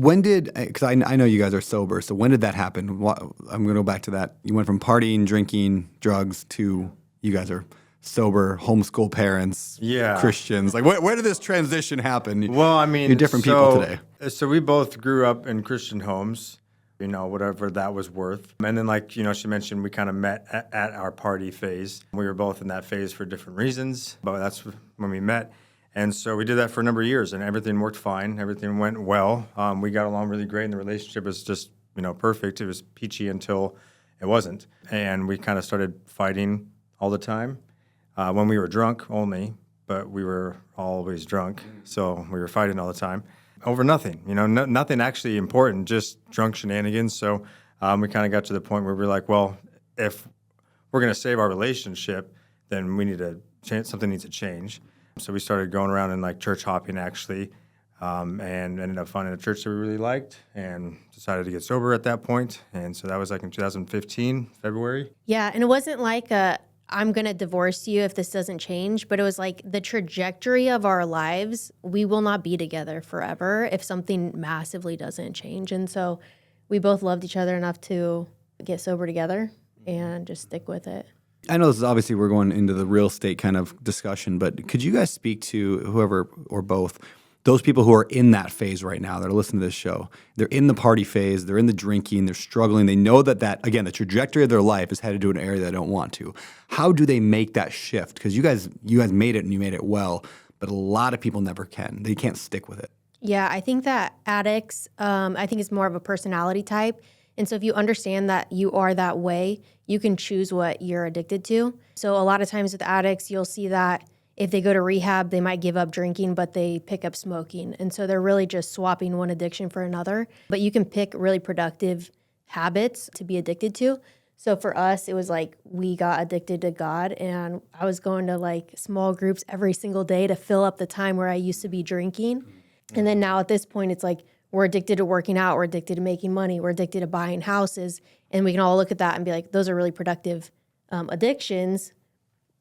when did, because I know you guys are sober, so when did that happen? I'm going to go back to that. You went from partying, drinking, drugs to you guys are sober, homeschool parents, Christians. Like, where did this transition happen? Well, I mean, you're different people today. So we both grew up in Christian homes, whatever that was worth. And then, like, she mentioned, we kind of met at our party phase. We were both in that phase for different reasons, but that's when we met. And so we did that for a number of years, and everything worked fine. Everything went well. We got along really great, and the relationship was just, perfect. It was peachy until it wasn't. And we kind of started fighting all the time. When we were drunk only, but we were always drunk, so we were fighting all the time over nothing, nothing actually important, just drunk shenanigans. So we kind of got to the point where we were like, well, if we're going to save our relationship, then we need to change, something needs to change. So we started going around and like church hopping actually, and ended up finding a church that we really liked and decided to get sober at that point. And so that was like in 2015, February. Yeah, and it wasn't like I'm going to divorce you if this doesn't change. But it was like the trajectory of our lives, we will not be together forever if something massively doesn't change. And so we both loved each other enough to get sober together and just stick with it. I know this is obviously we're going into the real estate kind of discussion, but could you guys speak to whoever or both, those people who are in that phase right now that are listening to this show? They're in the party phase, they're in the drinking, they're struggling. They know that again, the trajectory of their life is headed to an area they don't want to. How do they make that shift? Because you guys made it and you made it well, but a lot of people never can. They can't stick with it. Yeah, I think that addicts, I think it's more of a personality type. And so if you understand that you are that way, you can choose what you're addicted to. So a lot of times with addicts, you'll see that if they go to rehab, they might give up drinking, but they pick up smoking. And so they're really just swapping one addiction for another. But you can pick really productive habits to be addicted to. So for us, it was like we got addicted to God, and I was going to like small groups every single day to fill up the time where I used to be drinking. And then now at this point, it's like we're addicted to working out, we're addicted to making money, we're addicted to buying houses. And we can all look at that and be like, those are really productive addictions.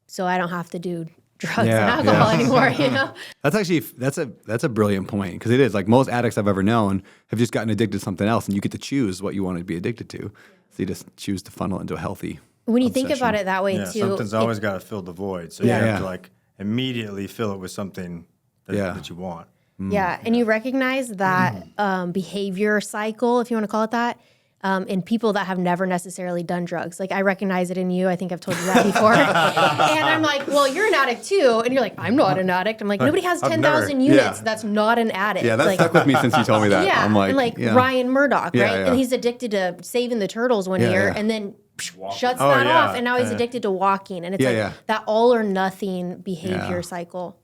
So I don't have to do drugs and alcohol anymore, That's actually, that's a brilliant point, because it is like most addicts I've ever known have just gotten addicted to something else, and you get to choose what you want to be addicted to. So you just choose to funnel into a healthy When you obsession. think about it that way too. Something's always got to fill the void. So you have to like immediately fill it with something that you want. Yeah, and you recognize that behavior cycle, if you want to call it that, in people that have never necessarily done drugs. Like, I recognize it in you. I think I've told you that before. And I'm like, well, you're an addict too. And you're like, I'm not an addict. I'm like, nobody has 10,000 units. That's not an addict. Yeah, that's stuck with me since you told me that. Yeah, I'm like, and like Ryan Murdoch, right? Yeah. And he's addicted to saving the turtles one year and then shuts that off. And now he's addicted to walking. And it's that all or nothing behavior cycle.